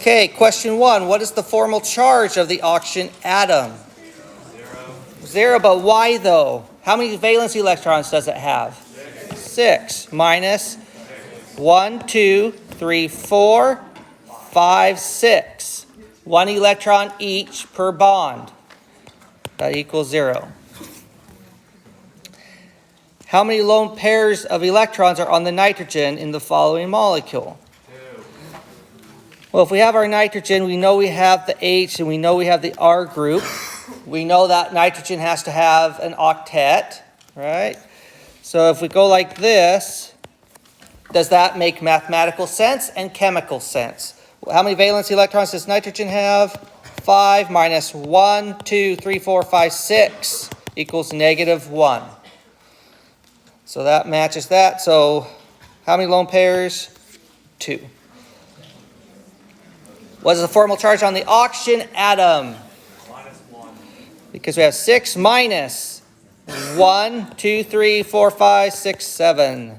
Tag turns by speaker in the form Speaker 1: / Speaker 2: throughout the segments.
Speaker 1: Okay, question 1. What is the formal charge of the oxygen atom? 0, but why though? How many valence electrons does it have? 6 minus 1, 2, 3, 4, 5, 6. 1 electron each per bond. That equals 0. How many lone pairs of electrons are on the nitrogen in the following molecule?
Speaker 2: 2.
Speaker 1: Well, if we have our nitrogen, we know we have the H and we know we have the R group. We know that nitrogen has to have an octet, right? So if we go like this, does that make mathematical sense and chemical sense? How many valence electrons does nitrogen have? 5 minus 1, 2, 3, 4, 5, 6 equals -1. So that matches that. So how many lone pairs? 2. What is the formal charge on the oxygen atom?
Speaker 2: -1.
Speaker 1: Because we have 6 minus 1, 2, 3, 4, 5, 6, 7.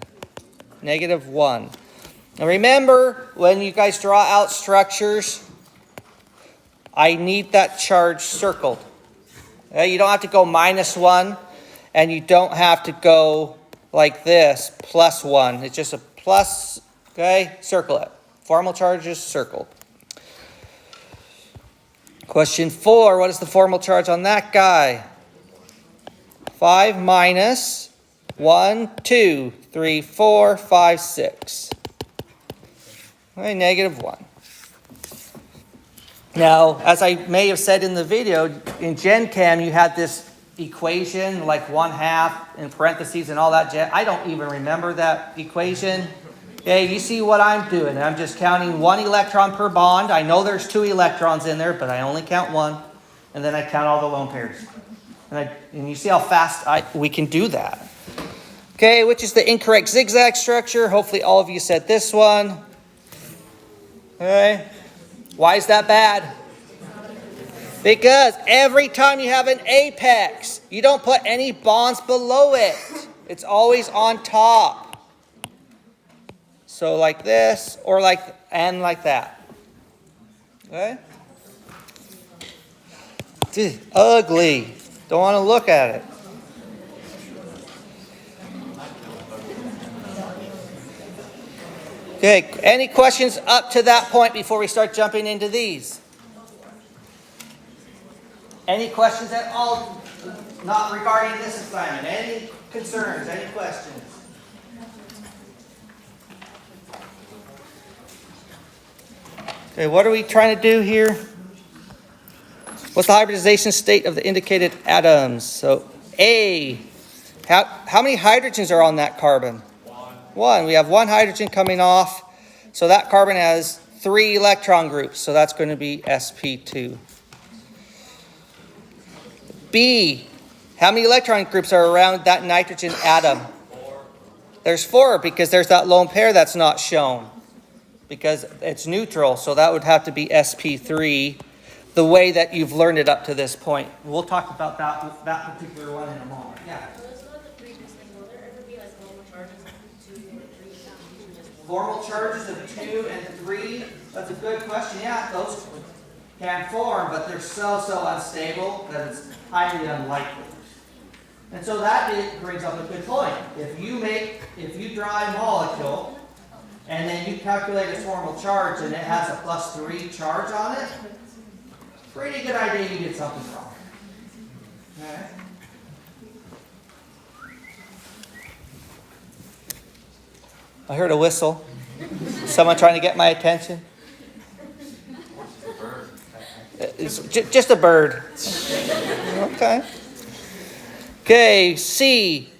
Speaker 1: -1. Now remember, when you guys draw out structures, I need that charge circled. Okay? You don't have to go -1, and you don't have to go like this, +1. It's just a plus, okay? Circle it. Formal charge is circled. Question 4, what is the formal charge on that guy? 5 minus 1, 2, 3, 4, 5, 6. Okay, -1. Now, as I may have said in the video, in Gen Chem, you had this equation, like 1/2 in parentheses and all that. I don't even remember that equation. Okay, you see what I'm doing. I'm just counting 1 electron per bond. I know there's 2 electrons in there, but I only count 1. And then I count all the lone pairs. And you see how fast we can do that. Okay, which is the incorrect zigzag structure? Hopefully all of you said this one. Okay, why is that bad? Because every time you have an apex, you don't put any bonds below it. It's always on top. So like this, or like that. Okay? Ugly. Don't want to look at it. Okay, any questions up to that point before we start jumping into these? Any questions at all, not regarding this assignment? Any concerns, any questions? Okay, what are we trying to do here? What's the hybridization state of the indicated atoms? So A, how many hydrogens are on that carbon? 1. We have 1 hydrogen coming off. So that carbon has 3 electron groups. So that's going to be sp2. B, how many electron groups are around that nitrogen atom?
Speaker 2: 4.
Speaker 1: There's 4 because there's that lone pair that's not shown. Because it's neutral, so that would have to be sp3, the way that you've learned it up to this point. We'll talk about that particular one in a moment. Yeah.
Speaker 3: So that's not the previous thing. Will there ever be like formal charges of 2 or 3?
Speaker 1: Formal charges of 2 and 3, that's a good question. Yeah, those can form, but they're so unstable that it's highly unlikely. And so that brings up a good point. If you draw a molecule, and then you calculate its formal charge, and it has a +3 charge on it, pretty good idea you did something wrong. Okay. I heard a whistle. Someone trying to get my attention? It's just a bird. Okay. Okay, C.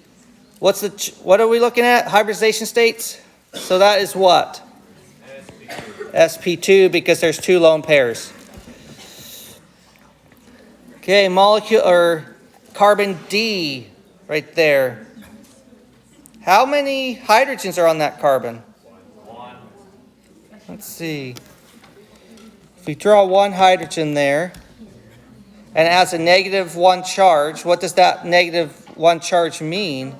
Speaker 1: What are we looking at? Hybridization states? So that is what? sp2, because there's 2 lone pairs. Okay, molecule or carbon D right there. How many hydrogens are on that carbon?
Speaker 2: 1.
Speaker 1: Let's see. If we draw 1 hydrogen there, and it has a -1 charge, what does that -1 charge mean?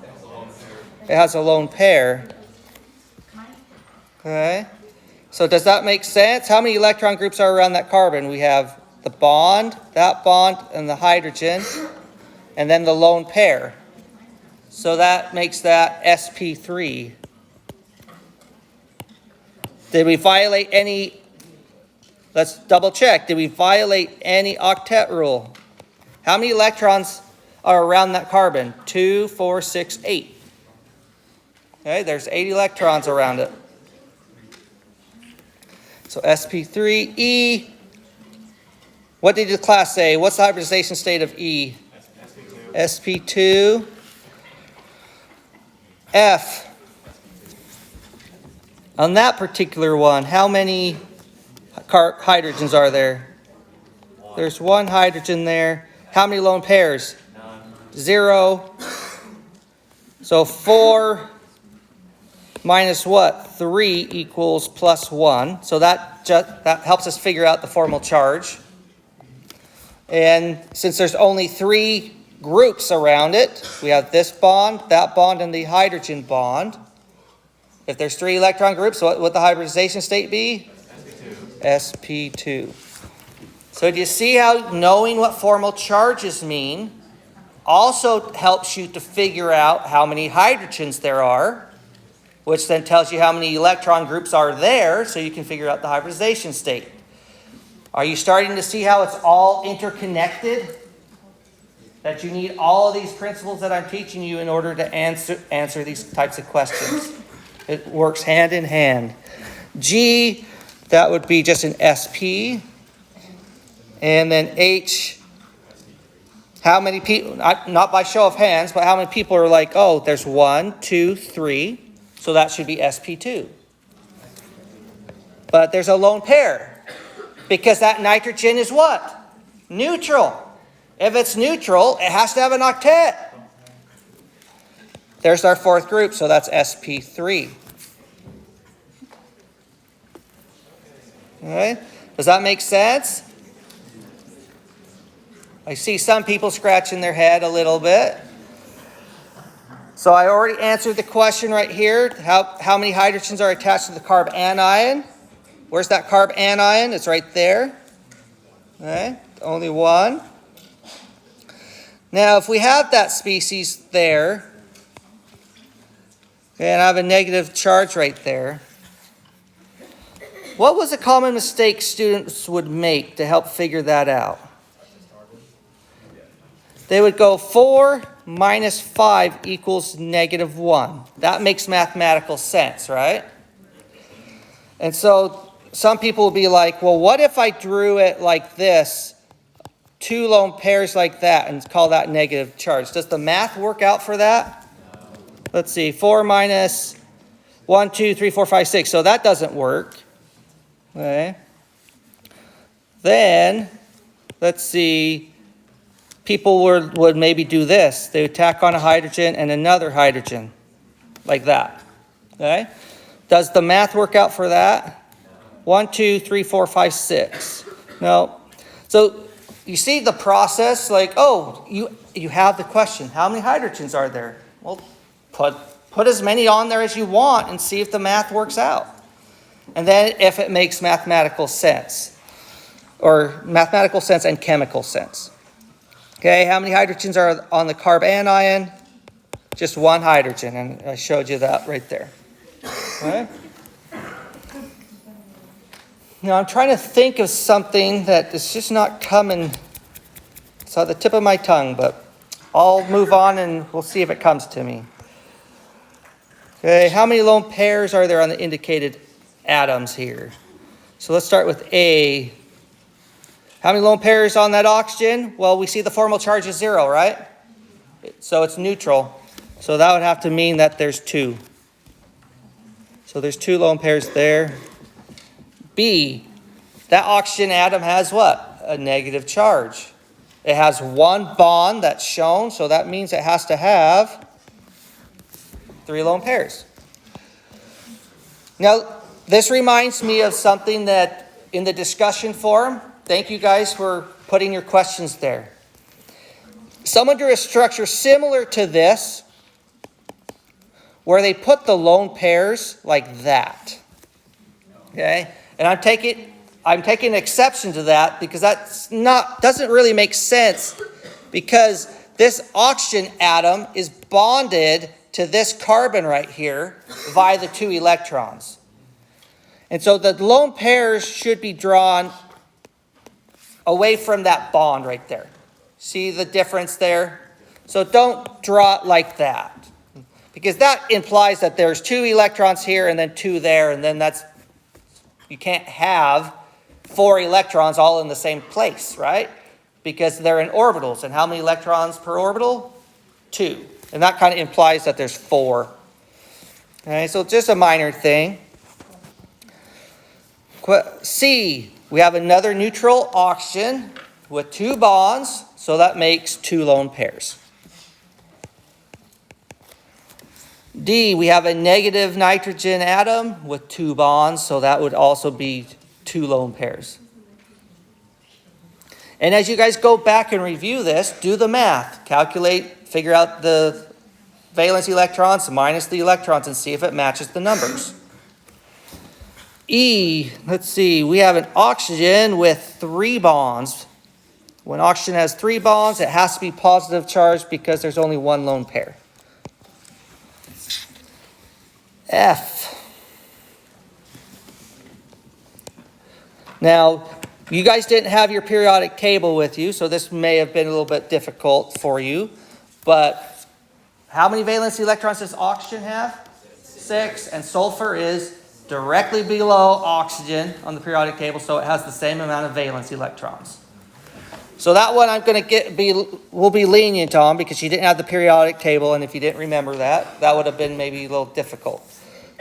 Speaker 1: It has a lone pair. Okay. So does that make sense? How many electron groups are around that carbon? We have the bond, that bond, and the hydrogen, and then the lone pair. So that makes that sp3. Did we violate any, let's double check, did we violate any octet rule? How many electrons are around that carbon? 2, 4, 6, 8. Okay, there's 8 electrons around it. So sp3, what did the class say? What's the hybridization state of E? sp2. F. On that particular one, how many hydrogens are there? There's 1 hydrogen there. How many lone pairs?
Speaker 2: None.
Speaker 1: 0. So 4 minus what? 3 equals plus 1. So that helps us figure out the formal charge. And since there's only 3 groups around it, we have this bond, that bond, and the hydrogen bond. If there's 3 electron groups, what would the hybridization state be? sp2. So do you see how knowing what formal charges mean also helps you to figure out how many hydrogens there are, which then tells you how many electron groups are there, so you can figure out the hybridization state. Are you starting to see how it's all interconnected? That you need all of these principles that I'm teaching you in order to answer these types of questions. It works hand in hand. G, that would be just an SP. And then H, how many people, not by show of hands, but how many people are like, oh, there's 1, 2, 3, so that should be sp2. But there's a lone pair, because that nitrogen is what? Neutral. If it's neutral, it has to have an octet. There's our 4th group, so that's sp3. All right, does that make sense? I see some people scratching their head a little bit. So I already answered the question right here. How many hydrogens are attached to the carb anion? Where's that carb anion? It's right there. Okay, only 1. Now, if we have that species there, and I have a negative charge right there, what was a common mistake students would make to help figure that out? They would go 4 minus 5 equals -1. That makes mathematical sense, right? And so some people will be like, well, what if I drew it like this, 2 lone pairs like that, and call that negative charge? Does the math work out for that? Let's see, 4 minus 1, 2, 3, 4, 5, 6. So that doesn't work. Okay. Then, let's see, people would maybe do this. They would tack on a hydrogen and another hydrogen, like that. Okay? Does the math work out for that? 1, 2, 3, 4, 5, 6. No. So you see the process, like, oh, you have the question. How many hydrogens are there? Well, put as many on there as you want and see if the math works out. And then if it makes mathematical sense, or mathematical sense and chemical sense. Okay, how many hydrogens are on the carb anion? Just 1 hydrogen, and I showed you that right there. Okay. Now I'm trying to think of something that is just not coming. It's on the tip of my tongue, but I'll move on and we'll see if it comes to me. Okay, how many lone pairs are there on the indicated atoms here? So let's start with A. How many lone pairs on that oxygen? Well, we see the formal charge is 0, right? So it's neutral. So that would have to mean that there's 2. So there's 2 lone pairs there. B, that oxygen atom has what? A negative charge. It has 1 bond that's shown, so that means it has to have 3 lone pairs. Now, this reminds me of something that in the discussion forum, thank you guys for putting your questions there. Someone drew a structure similar to this, where they put the lone pairs like that. Okay? And I'm taking exception to that because doesn't really make sense, because this oxygen atom is bonded to this carbon right here via the 2 electrons. And so the lone pairs should be drawn away from that bond right there. See the difference there? So don't draw it like that, because that implies that there's 2 electrons here and then 2 there, and then you can't have 4 electrons all in the same place, right? Because they're in orbitals. And how many electrons per orbital? 2. And that kind of implies that there's 4. Okay, so just a minor thing. C, we have another neutral oxygen with 2 bonds, so that makes 2 lone pairs. D, we have a negative nitrogen atom with 2 bonds, so that would also be 2 lone pairs. And as you guys go back and review this, do the math. Calculate, figure out the valence electrons minus the electrons and see if it matches the numbers. E, let's see, we have an oxygen with 3 bonds. When oxygen has 3 bonds, it has to be positive charged because there's only 1 lone pair. F. Now, you guys didn't have your periodic table with you, so this may have been a little bit difficult for you. But how many valence electrons does oxygen have? 6. And sulfur is directly below oxygen on the periodic table, so it has the same amount of valence electrons. So that one I'm going to will be lenient on because you didn't have the periodic table, and if you didn't remember that, that would have been maybe a little difficult.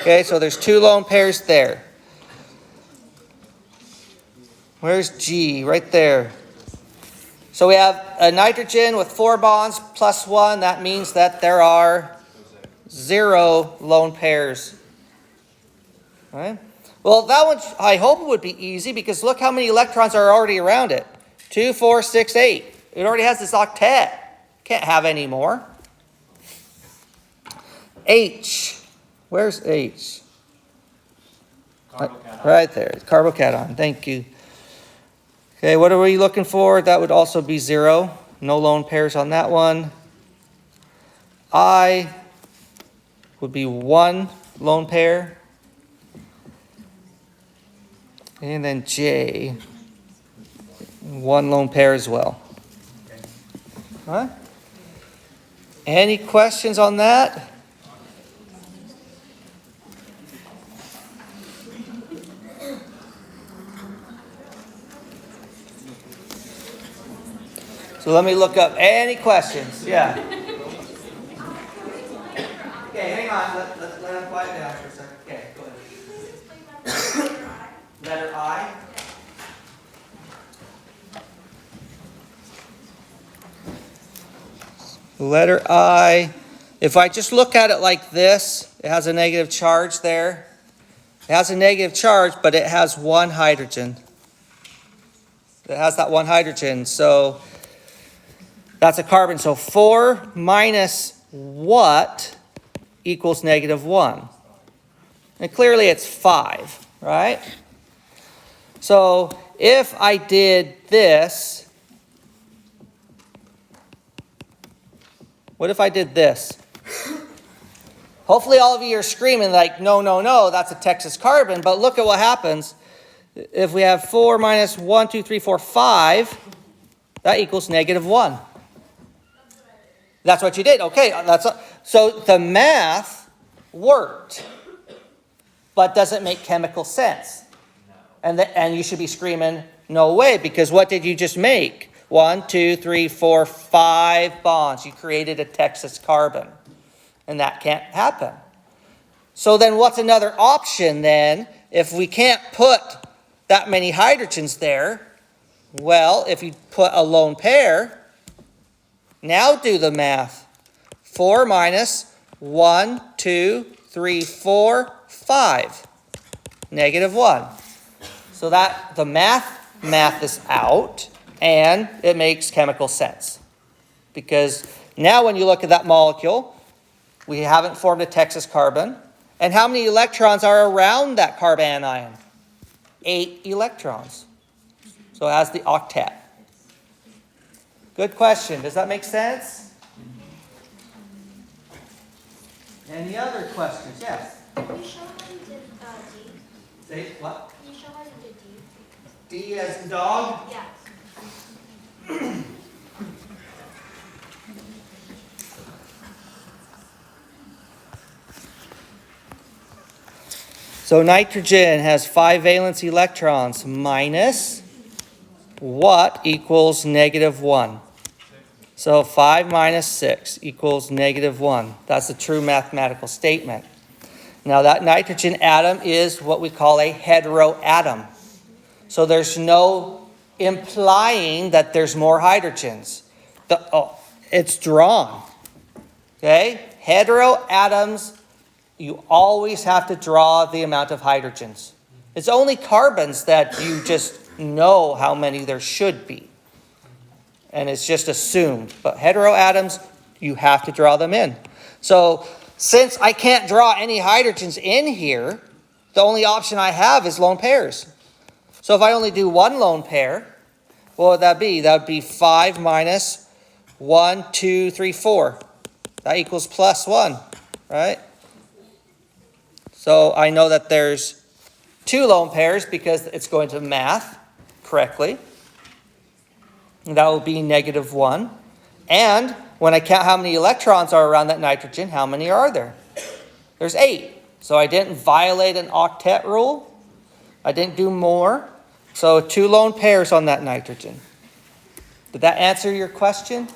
Speaker 1: Okay, so there's 2 lone pairs there. Where's G? Right there. So we have a nitrogen with 4 bonds plus 1. That means that there are 0 lone pairs. All right? Well, that one I hope would be easy because look how many electrons are already around it. 2, 4, 6, 8. It already has this octet. Can't have any more. H. Where's H?
Speaker 2: Carbocation.
Speaker 1: Right there. Carbocation. Thank you. Okay, what are we looking for? That would also be 0. No lone pairs on that one. I would be 1 lone pair. And then J, 1 lone pair as well. All right. Any questions on that? So let me look up any questions. Yeah. Okay, hang on. Let him quiet down for a second. Okay, go ahead. Letter I. Letter I. If I just look at it like this, it has a negative charge there. It has a negative charge, but it has 1 hydrogen. It has that 1 hydrogen, so that's a carbon. So 4 minus what equals -1? And clearly it's 5, right? So if I did this, what if I did this? Hopefully all of you are screaming like, no, no, no, that's a Texas carbon. But look at what happens. If we have 4 minus 1, 2, 3, 4, 5, that equals -1. That's what you did. Okay, so the math worked, but does it make chemical sense? And you should be screaming, no way, because what did you just make? 1, 2, 3, 4, 5 bonds. You created a Texas carbon, and that can't happen. So then what's another option then? If we can't put that many hydrogens there, well, if you put a lone pair, now do the math. 4 minus 1, 2, 3, 4, 5. -1. So that the math is out, and it makes chemical sense. Because now when you look at that molecule, we haven't formed a Texas carbon. And how many electrons are around that carbanion? 8 electrons. So it has the octet. Good question. Does that make sense? Any other questions? Yes.
Speaker 3: Can you show how you did D?
Speaker 1: Say what?
Speaker 3: Can you show how you did D?
Speaker 1: D as the dog?
Speaker 3: Yeah.
Speaker 1: So nitrogen has 5 valence electrons minus what equals -1? So 5 minus 6 equals -1. That's a true mathematical statement. Now that nitrogen atom is what we call a heteroatom. So there's no implying that there's more hydrogens. It's drawn. Okay? Heteroatoms, you always have to draw the amount of hydrogens. It's only carbons that you just know how many there should be. And it's just assumed. But heteroatoms, you have to draw them in. So since I can't draw any hydrogens in here, the only option I have is lone pairs. So if I only do one lone pair, what would that be? That would be 5 minus 1, 2, 3, 4. That equals +1, right? So I know that there's 2 lone pairs because it's going to math correctly. And that will be -1. And when I count how many electrons are around that nitrogen, how many are there? There's 8. So I didn't violate an octet rule. I didn't do more. So 2 lone pairs on that nitrogen. Did that answer your question?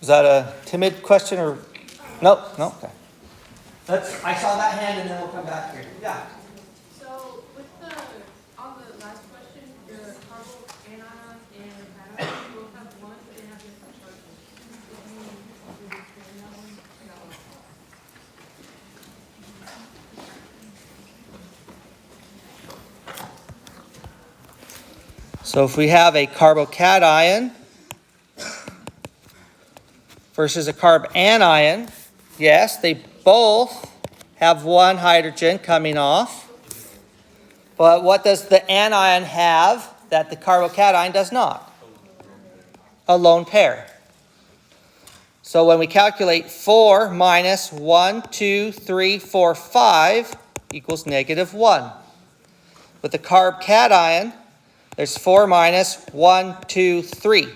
Speaker 1: Was that a timid question or? No, no, okay. I saw that hand and then we'll come back here. Yeah.
Speaker 4: So with on the last question, the carbo anion and cation both have one, but they have different charges.
Speaker 1: So if we have a carbocation versus a carb anion, yes, they both have 1 hydrogen coming off. But what does the anion have that the carbocation does not? A lone pair. So when we calculate 4 minus 1, 2, 3, 4, 5 equals -1. With the carb cation, there's 4 minus 1, 2, 3.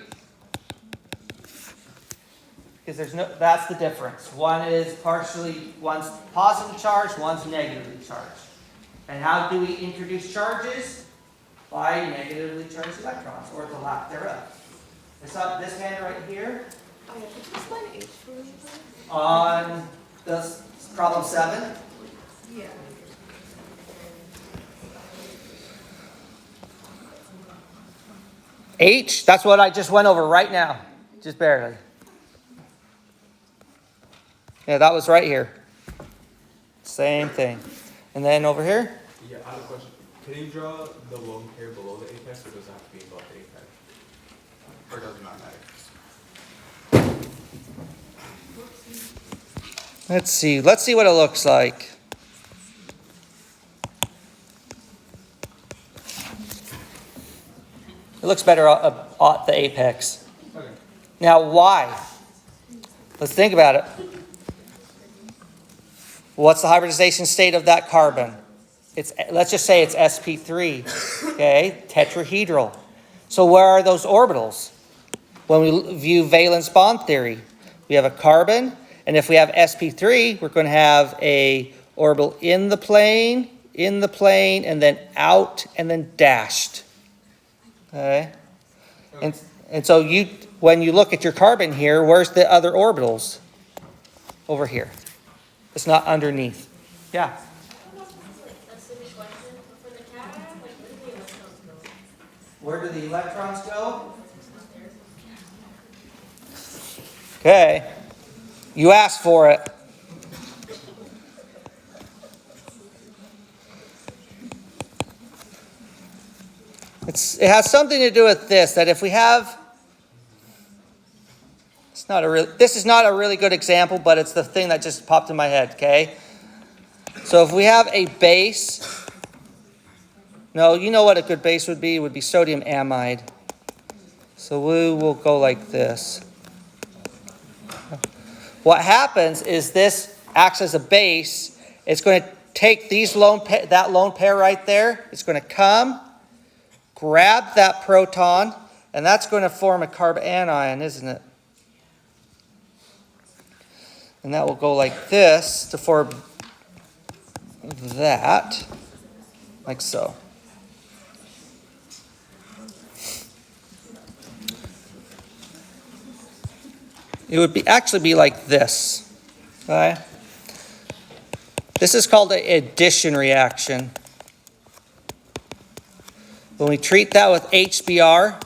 Speaker 1: Because that's the difference. One's positively charged, one's negatively charged. And how do we introduce charges? By negatively charged electrons, or the lack thereof. It's up this hand right here
Speaker 3: Oh yeah, could you explain H for me, please?
Speaker 1: on this problem 7.
Speaker 4: Yeah.
Speaker 1: H, that's what I just went over right now. Just barely. Yeah, that was right here. Same thing. And then over here?
Speaker 5: Yeah, I have a question. Can you draw the lone pair below the apex, or does it have to be above the apex? Or does it not matter?
Speaker 1: Let's see. Let's see what it looks like. It looks better at the apex.
Speaker 5: Okay.
Speaker 1: Now, why? Let's think about it. What's the hybridization state of that carbon? Let's just say it's sp3, okay, tetrahedral. So where are those orbitals? When we view valence bond theory, we have a carbon, and if we have sp3, we're going to have a orbital in the plane, and then out, and then dashed. Okay? And so when you look at your carbon here, where's the other orbitals? Over here. It's not underneath. Yeah?
Speaker 3: That's the question. For the cation,
Speaker 1: Where
Speaker 3: where do the electrons go?
Speaker 1: do the electrons go? Okay. You asked for it. It has something to do with this, that if we have, this is not a really good example, but it's the thing that just popped in my head, okay? So if we have a base No, you know what a good base would be? It would be sodium amide. So we will go like this. What happens is this acts as a base. It's going to take that lone pair right there. It's going to come, grab that proton, and that's going to form a carbanion, isn't it? And that will go like this to form that, like so. It would actually be like this. Okay? This is called an addition reaction. When we treat that with HBr,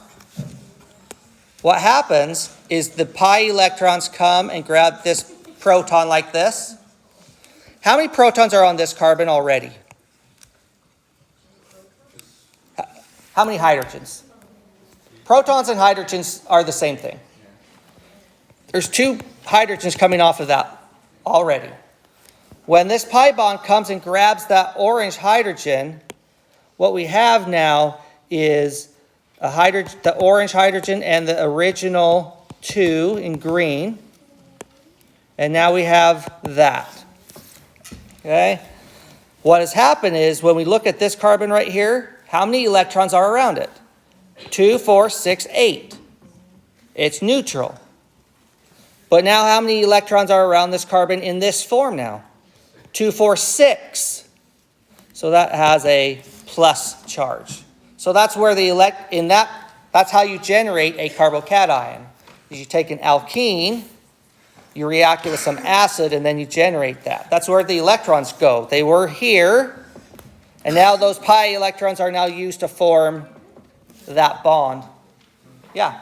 Speaker 1: what happens is the pi electrons come and grab this proton like this. How many protons are on this carbon already? How many hydrogens? Protons and hydrogens are the same thing. There's 2 hydrogens coming off of that already. When this pi bond comes and grabs that orange hydrogen, what we have now is the orange hydrogen and the original 2 in green. And now we have that. Okay? What has happened is when we look at this carbon right here, how many electrons are around it? 2, 4, 6, 8. It's neutral. But now how many electrons are around this carbon in this form now? 2, 4, 6. So that has a plus charge. So that's where that's how you generate a carbocation. You take an alkene, you react it with some acid, and then you generate that. That's where the electrons go. They were here, and now those pi electrons are now used to form that bond. Yeah?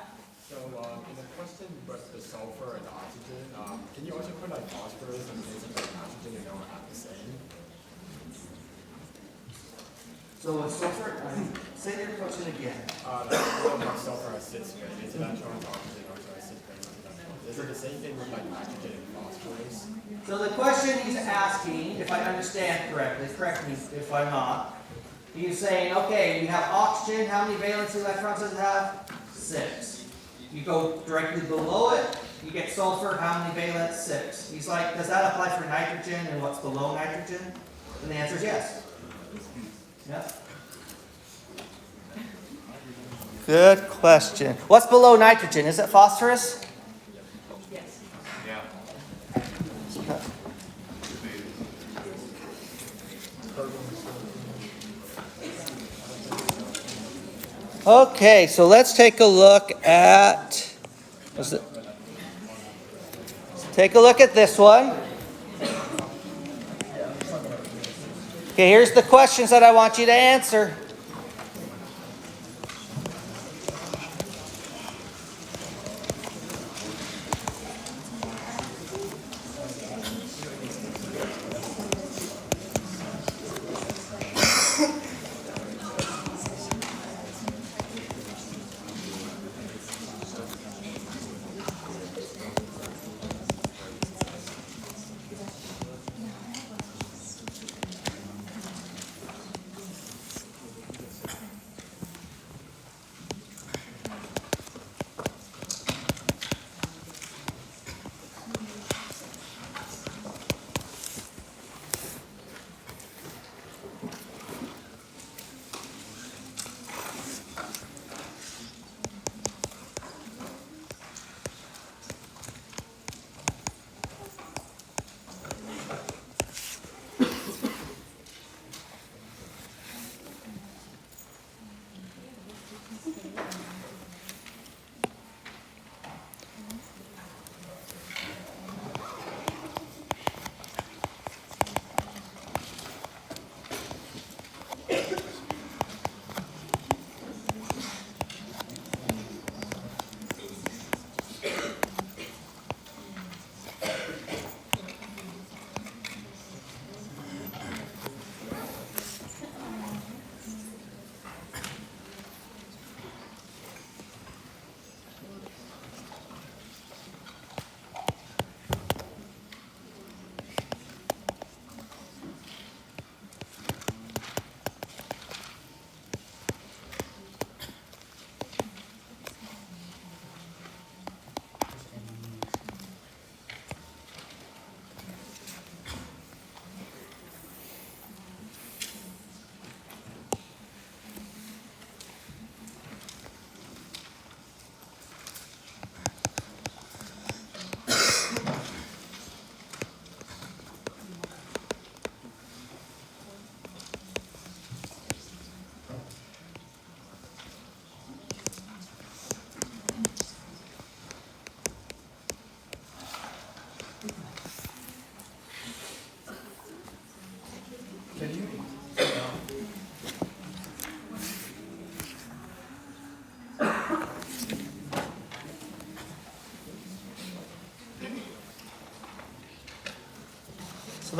Speaker 6: So in the question with the sulfur and the oxygen, can you also put like phosphorus and things like nitrogen and they don't have the same?
Speaker 1: So with sulfur, say your question again.
Speaker 6: Like sulfur has 6 its electrons, oxygen also has 6 electrons. Is it the same thing with like nitrogen and phosphorus?
Speaker 1: So the question he's asking, if I understand correctly, correct me if I'm not, he's saying, okay, you have oxygen, how many valence electrons does it have? 6. You go directly below it, you get sulfur, how many valence? 6. He's like, does that apply for nitrogen and what's below nitrogen? And the answer is yes. Yes. Good question. What's below nitrogen? Is it phosphorus?
Speaker 2: Yeah.
Speaker 1: Okay, so let's take a look at, take a look at this one. Okay, here's the questions that I want you to answer.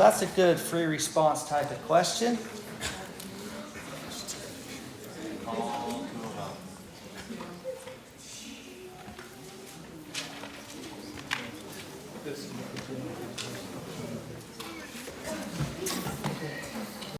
Speaker 1: that's a good free response type of question.